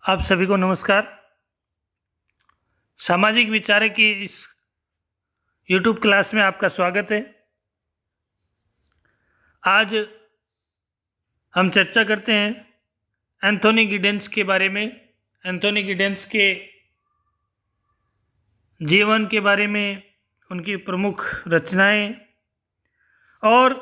आप सभी को नमस्कार। सामाजिक विचार की इस YouTube क्लास में आपका स्वागत है। आज हम चर्चा करते हैं एंथोनी गिडेंस के बारे में, एंथोनी गिडेंस के जीवन के बारे में, उनकी प्रमुख रचनाएं और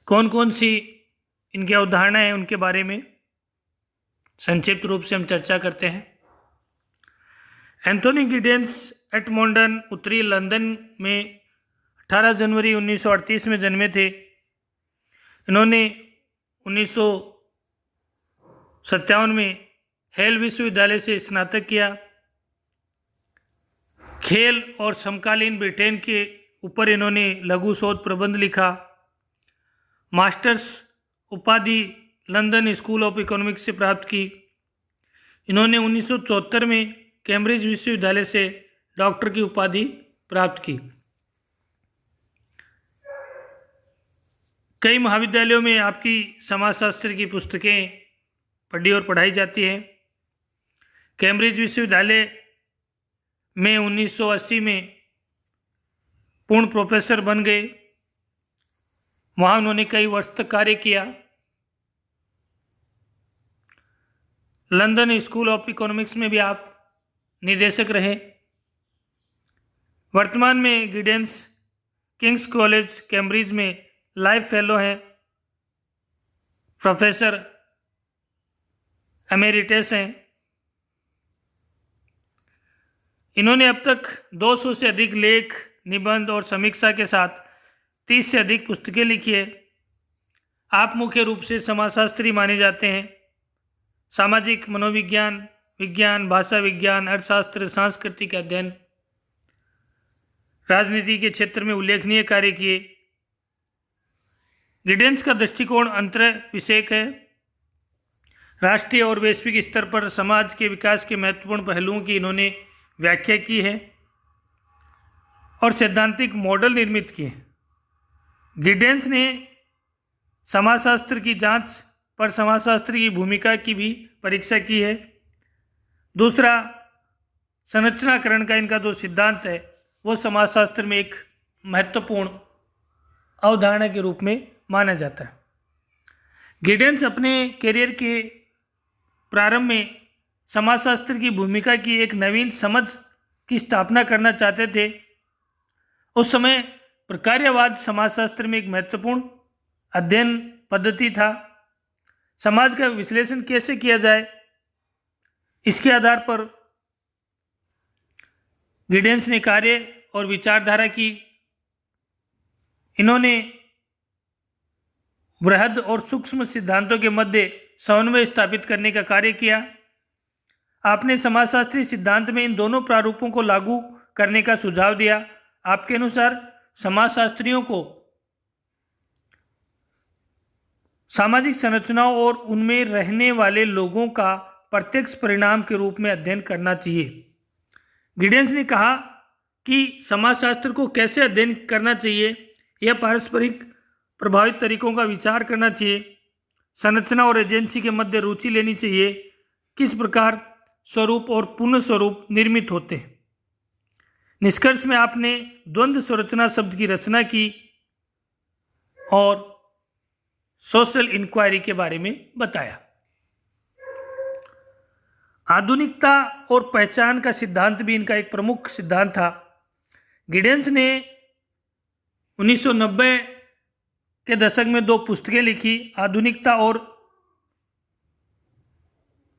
कौन कौन सी इनकी अवधारणाएं हैं उनके बारे में संक्षिप्त रूप से हम चर्चा करते हैं। एंथोनी गिडेंस एडमंटन उत्तरी लंदन में 18 जनवरी 1938 में जन्मे थे। इन्होंने 1957 में हेल विश्वविद्यालय से स्नातक किया। खेल और समकालीन ब्रिटेन के ऊपर इन्होंने लघु शोध प्रबंध लिखा। मास्टर्स उपाधि लंदन स्कूल ऑफ इकोनॉमिक्स से प्राप्त की। इन्होंने 1974 में कैम्ब्रिज विश्वविद्यालय से डॉक्टर की उपाधि प्राप्त की। कई महाविद्यालयों में आपकी समाजशास्त्र की पुस्तकें पढ़ी और पढ़ाई जाती हैं। कैम्ब्रिज विश्वविद्यालय में 1980 में पूर्ण प्रोफेसर बन गए। वहाँ उन्होंने कई वर्ष तक कार्य किया। लंदन स्कूल ऑफ इकोनॉमिक्स में भी आप निदेशक रहे। वर्तमान में गिडेंस किंग्स कॉलेज कैम्ब्रिज में लाइफ फेलो हैं, प्रोफेसर एमेरिटस हैं। इन्होंने अब तक 200 से अधिक लेख, निबंध और समीक्षा के साथ 30 से अधिक पुस्तकें लिखी है। आप मुख्य रूप से समाजशास्त्री माने जाते हैं। सामाजिक मनोविज्ञान, विज्ञान, भाषा विज्ञान, अर्थशास्त्र, सांस्कृतिक अध्ययन, राजनीति के क्षेत्र में उल्लेखनीय कार्य किए। गिडेंस का दृष्टिकोण अंतर विषयक है। राष्ट्रीय और वैश्विक स्तर पर समाज के विकास के महत्वपूर्ण पहलुओं की इन्होंने व्याख्या की है और सैद्धांतिक मॉडल निर्मित किए। गिडेंस ने समाजशास्त्र की जांच पर समाजशास्त्र की भूमिका की भी परीक्षा की है। दूसरा, संरचनाकरण का इनका जो सिद्धांत है वो समाजशास्त्र में एक महत्वपूर्ण अवधारणा के रूप में माना जाता है। गिडेंस अपने करियर के प्रारंभ में समाजशास्त्र की भूमिका की एक नवीन समझ की स्थापना करना चाहते थे। उस समय प्रकार्यवाद समाजशास्त्र में एक महत्वपूर्ण अध्ययन पद्धति था। समाज का विश्लेषण कैसे किया जाए, इसके आधार पर गिडेंस ने कार्य और विचारधारा की। इन्होंने बृहद और सूक्ष्म सिद्धांतों के मध्य समन्वय स्थापित करने का कार्य किया। आपने समाजशास्त्री सिद्धांत में इन दोनों प्रारूपों को लागू करने का सुझाव दिया। आपके अनुसार समाजशास्त्रियों को सामाजिक संरचनाओं और उनमें रहने वाले लोगों का प्रत्यक्ष परिणाम के रूप में अध्ययन करना चाहिए। गिडेंस ने कहा कि समाजशास्त्र को कैसे अध्ययन करना चाहिए, यह पारस्परिक प्रभावित तरीकों का विचार करना चाहिए, संरचना और एजेंसी के मध्य रुचि लेनी चाहिए, किस प्रकार स्वरूप और पुनः स्वरूप निर्मित होते हैं। निष्कर्ष में आपने द्वंद्व संरचना शब्द की रचना की और सोशल इंक्वायरी के बारे में बताया। आधुनिकता और पहचान का सिद्धांत भी इनका एक प्रमुख सिद्धांत था। गिडेंस ने 1990 के दशक में 2 पुस्तकें लिखी,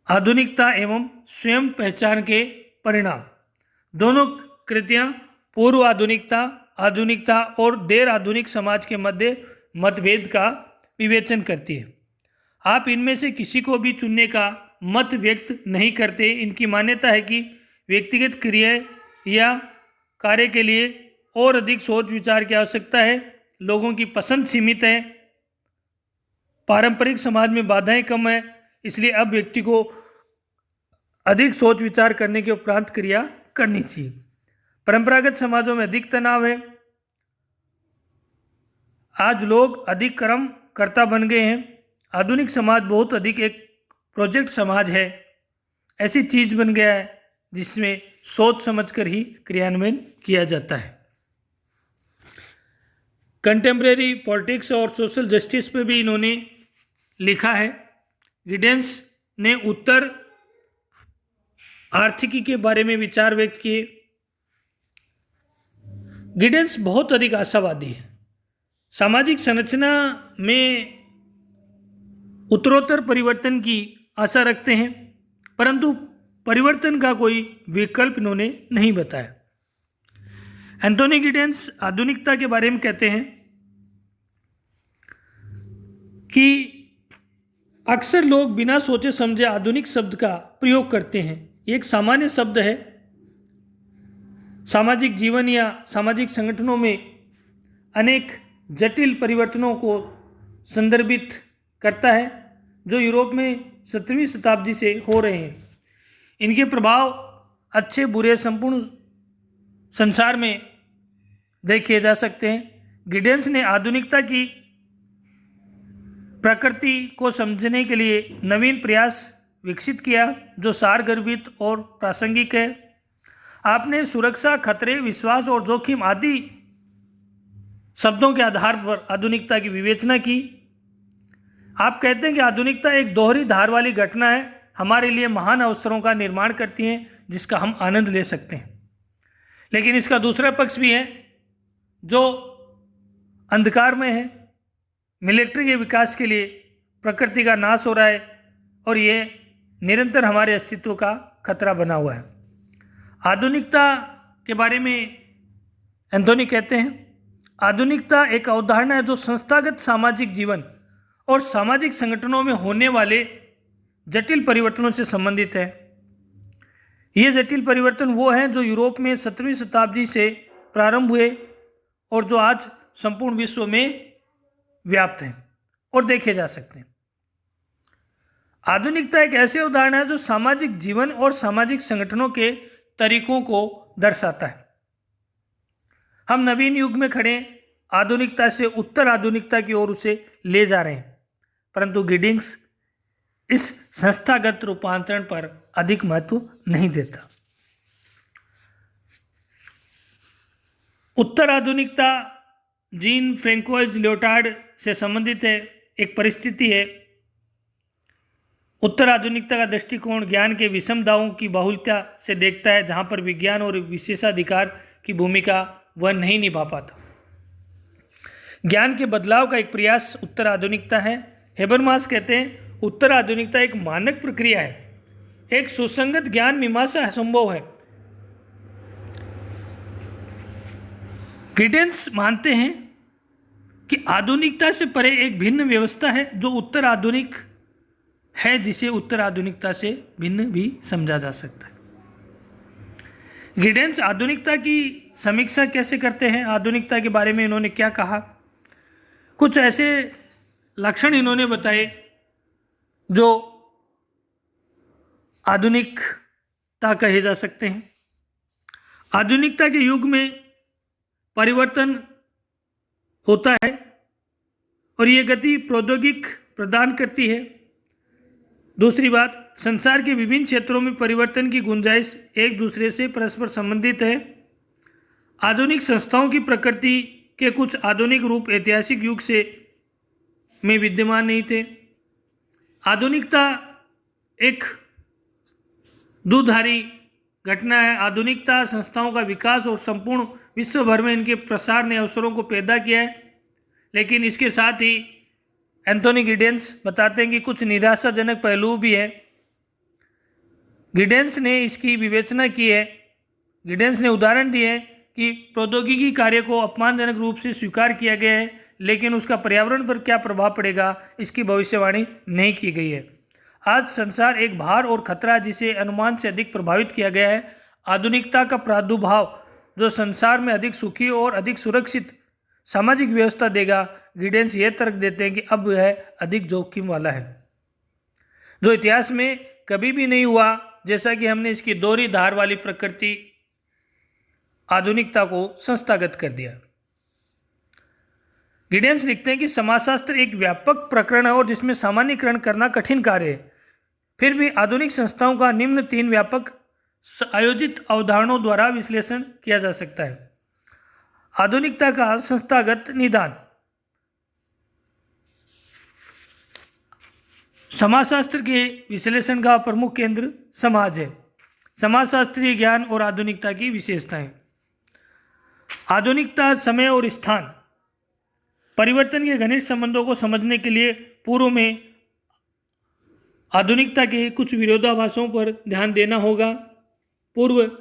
आधुनिकता एवं स्वयं पहचान के परिणाम। दोनों कृतियां पूर्व आधुनिकता, आधुनिकता और देर आधुनिक समाज के मध्य मतभेद का विवेचन करती है। आप इनमें से किसी को भी चुनने का मत व्यक्त नहीं करते। इनकी मान्यता है कि व्यक्तिगत क्रियाएं या कार्य के लिए और अधिक सोच विचार की आवश्यकता है। लोगों की पसंद सीमित है। पारंपरिक समाज में बाधाएं कम है, इसलिए अब व्यक्ति को अधिक सोच विचार करने के उपरांत क्रिया करनी चाहिए। परंपरागत समाजों में अधिक तनाव है। आज लोग अधिक कर्ता बन गए हैं। आधुनिक समाज बहुत अधिक एक प्रोजेक्ट समाज है, ऐसी चीज बन गया है जिसमें सोच समझकर ही क्रियान्वयन किया जाता है। कंटेम्प्रेरी पॉलिटिक्स और सोशल जस्टिस पे भी इन्होंने लिखा है। गिडेंस ने उत्तर आर्थिकी के बारे में विचार व्यक्त किए। गिडेंस बहुत अधिक आशावादी है। सामाजिक संरचना में उत्तरोत्तर परिवर्तन की आशा रखते हैं, परंतु परिवर्तन का कोई विकल्प इन्होंने नहीं बताया। एंथोनी गिडेंस आधुनिकता के बारे में कहते हैं कि अक्सर लोग बिना सोचे समझे आधुनिक शब्द का प्रयोग करते हैं। ये एक सामान्य शब्द है। सामाजिक जीवन या सामाजिक संगठनों में अनेक जटिल परिवर्तनों को संदर्भित करता है जो यूरोप में 17वीं शताब्दी से हो रहे हैं। इनके प्रभाव अच्छे बुरे संपूर्ण संसार में देखे जा सकते हैं। गिडेंस ने आधुनिकता की प्रकृति को समझने के लिए नवीन प्रयास विकसित किया जो सारगर्भित और प्रासंगिक है। आपने सुरक्षा, खतरे, विश्वास और जोखिम आदि शब्दों के आधार पर आधुनिकता की विवेचना की। आप कहते हैं कि आधुनिकता एक दोहरी धार वाली घटना है, हमारे लिए महान अवसरों का निर्माण करती है जिसका हम आनंद ले सकते हैं। लेकिन इसका दूसरा पक्ष भी है जो अंधकार में है। मिलिट्री के विकास के लिए प्रकृति का नाश हो रहा है और ये निरंतर हमारे अस्तित्व का खतरा बना हुआ है। आधुनिकता के बारे में एंथोनी कहते हैं, आधुनिकता एक अवधारणा है जो संस्थागत सामाजिक जीवन और सामाजिक संगठनों में होने वाले जटिल परिवर्तनों से संबंधित है। ये जटिल परिवर्तन वो हैं जो यूरोप में 17वीं शताब्दी से प्रारंभ हुए और जो आज संपूर्ण विश्व में व्याप्त हैं और देखे जा सकते हैं। आधुनिकता एक ऐसी अवधारणा है जो सामाजिक जीवन और सामाजिक संगठनों के तरीकों को दर्शाता है। हम नवीन युग में खड़े आधुनिकता से उत्तर आधुनिकता की ओर उसे ले जा रहे हैं, परंतु गिडिंग्स इस संस्थागत रूपांतरण पर अधिक महत्व नहीं देता। उत्तर आधुनिकता जीन फ्रेंकोइज लियोटार्ड से संबंधित है, एक परिस्थिति है। उत्तर आधुनिकता का दृष्टिकोण ज्ञान के विषमताओं की बहुलता से देखता है, जहाँ पर विज्ञान और विशेषाधिकार की भूमिका वह नहीं निभा पाता। ज्ञान के बदलाव का एक प्रयास उत्तर आधुनिकता है। हेबरमास कहते हैं उत्तर आधुनिकता एक मानक प्रक्रिया है, एक सुसंगत ज्ञान मीमांसा संभव है। गिडेंस मानते हैं कि आधुनिकता से परे एक भिन्न व्यवस्था है जो उत्तर आधुनिक है, जिसे उत्तर आधुनिकता से भिन्न भी समझा जा सकता है। गिडेंस आधुनिकता की समीक्षा कैसे करते हैं, आधुनिकता के बारे में इन्होंने क्या कहा, कुछ ऐसे लक्षण इन्होंने बताए जो आधुनिकता कहे जा सकते हैं। आधुनिकता के युग में परिवर्तन होता है और ये गति प्रौद्योगिक प्रदान करती है। दूसरी बात, संसार के विभिन्न क्षेत्रों में परिवर्तन की गुंजाइश एक दूसरे से परस्पर संबंधित है। आधुनिक संस्थाओं की प्रकृति के कुछ आधुनिक रूप ऐतिहासिक युग से में विद्यमान नहीं थे। आधुनिकता एक दुधारी घटना है। आधुनिकता संस्थाओं का विकास और संपूर्ण विश्व भर में इनके प्रसार ने अवसरों को पैदा किया है, लेकिन इसके साथ ही एंथोनी गिडेंस बताते हैं कि कुछ निराशाजनक पहलू भी है। गिडेंस ने इसकी विवेचना की है। गिडेंस ने उदाहरण दिए हैं कि प्रौद्योगिकी कार्य को अपमानजनक रूप से स्वीकार किया गया है, लेकिन उसका पर्यावरण पर क्या प्रभाव पड़ेगा इसकी भविष्यवाणी नहीं की गई है। आज संसार एक भार और खतरा जिसे अनुमान से अधिक प्रभावित किया गया है। आधुनिकता का प्रादुर्भाव जो संसार में अधिक सुखी और अधिक सुरक्षित सामाजिक व्यवस्था देगा। गिडेंस ये तर्क देते हैं कि अब यह अधिक जोखिम वाला है, जो इतिहास में कभी भी नहीं हुआ, जैसा कि हमने इसकी दोहरी धार वाली प्रकृति आधुनिकता को संस्थागत कर दिया। गिडेंस लिखते हैं कि समाजशास्त्र एक व्यापक प्रकरण है और जिसमें सामान्यीकरण करना कठिन कार्य है। फिर भी आधुनिक संस्थाओं का निम्न 3 व्यापक आयोजित अवधारणाओं द्वारा विश्लेषण किया जा सकता है। आधुनिकता का संस्थागत निदान। समाजशास्त्र के विश्लेषण का प्रमुख केंद्र समाज है। समाजशास्त्रीय ज्ञान और आधुनिकता की विशेषताएं। आधुनिकता समय और स्थान परिवर्तन के घनिष्ठ संबंधों को समझने के लिए पूर्व में आधुनिकता के कुछ विरोधाभासों पर ध्यान देना होगा। पूर्व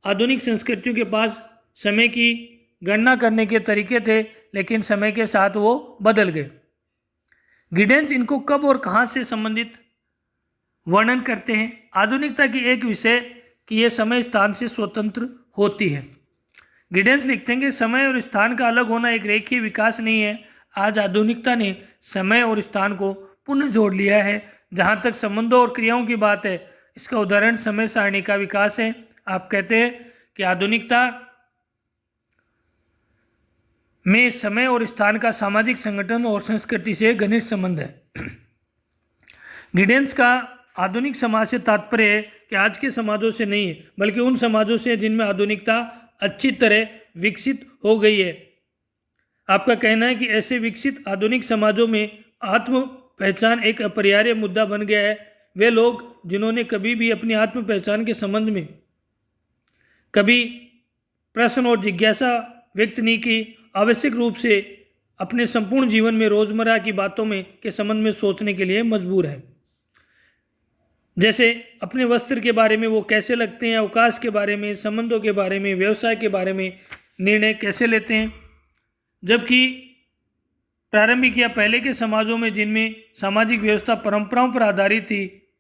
आधुनिक संस्कृतियों के पास समय की गणना करने के तरीके थे, लेकिन समय के साथ वो बदल गए। गिडेंस इनको कब और कहाँ से संबंधित वर्णन करते हैं। आधुनिकता की एक विषय कि यह समय स्थान से स्वतंत्र होती है। गिडेंस लिखते हैं कि समय और स्थान का अलग होना एक रेखीय विकास नहीं है। आज आधुनिकता ने समय और स्थान को पुनः जोड़ लिया है। जहाँ तक संबंधों और क्रियाओं की बात है, इसका उदाहरण समय सारणी का विकास है। आप कहते हैं कि आधुनिकता में समय और स्थान का सामाजिक संगठन और संस्कृति से घनिष्ठ संबंध है। गिडेंस का आधुनिक समाज से तात्पर्य है कि आज के समाजों से नहीं है, बल्कि उन समाजों से जिनमें आधुनिकता अच्छी तरह विकसित हो गई है। आपका कहना है कि ऐसे विकसित आधुनिक समाजों में आत्म पहचान एक अपरिहार्य मुद्दा बन गया है। वे लोग जिन्होंने कभी भी अपनी आत्म पहचान के संबंध में कभी प्रश्न और जिज्ञासा व्यक्त नहीं की, आवश्यक रूप से अपने संपूर्ण जीवन में रोजमर्रा की बातों में के संबंध में सोचने के लिए मजबूर है। जैसे अपने वस्त्र के बारे में वो कैसे लगते हैं, अवकाश के बारे में, संबंधों के बारे में, व्यवसाय के बारे में निर्णय कैसे लेते हैं। जबकि प्रारंभिक या पहले के समाजों में जिनमें सामाजिक व्यवस्था परंपराओं पर आधारित थी,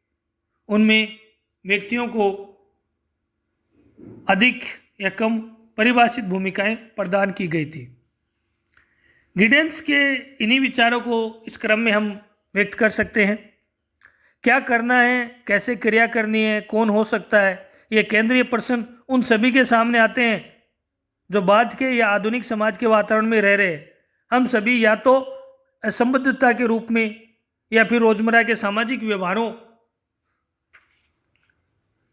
उनमें व्यक्तियों को अधिक या कम परिभाषित भूमिकाएं प्रदान की गई थी। गिडेंस के इन्हीं विचारों को इस क्रम में हम व्यक्त कर सकते हैं। क्या करना है, कैसे क्रिया करनी है, कौन हो सकता है, ये केंद्रीय प्रश्न उन सभी के सामने आते हैं जो बाद के या आधुनिक समाज के वातावरण में रह रहे हैं। हम सभी या तो असंबद्धता के रूप में या फिर रोजमर्रा के सामाजिक व्यवहारों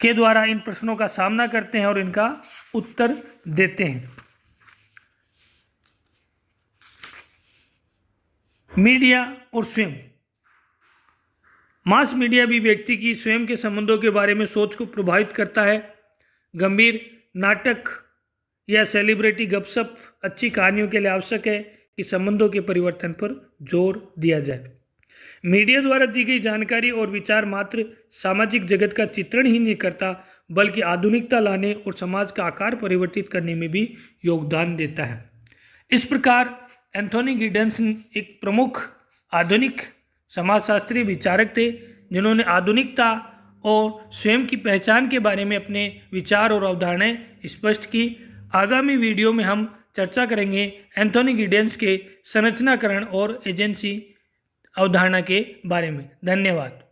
के द्वारा इन प्रश्नों का सामना करते हैं और इनका उत्तर देते हैं। मीडिया और स्वयं। मास मीडिया भी व्यक्ति की स्वयं के संबंधों के बारे में सोच को प्रभावित करता है। गंभीर नाटक या सेलिब्रिटी गपशप अच्छी कहानियों के लिए आवश्यक है कि संबंधों के परिवर्तन पर जोर दिया जाए। मीडिया द्वारा दी गई जानकारी और विचार मात्र सामाजिक जगत का चित्रण ही नहीं करता, बल्कि आधुनिकता लाने और समाज का आकार परिवर्तित करने में भी योगदान देता है। इस प्रकार एंथोनी गिडेंस एक प्रमुख आधुनिक समाजशास्त्री विचारक थे, जिन्होंने आधुनिकता और स्वयं की पहचान के बारे में अपने विचार और अवधारणाएं स्पष्ट की। आगामी वीडियो में हम चर्चा करेंगे एंथोनी गिडेंस के संरचनाकरण और एजेंसी अवधारणा के बारे में। धन्यवाद।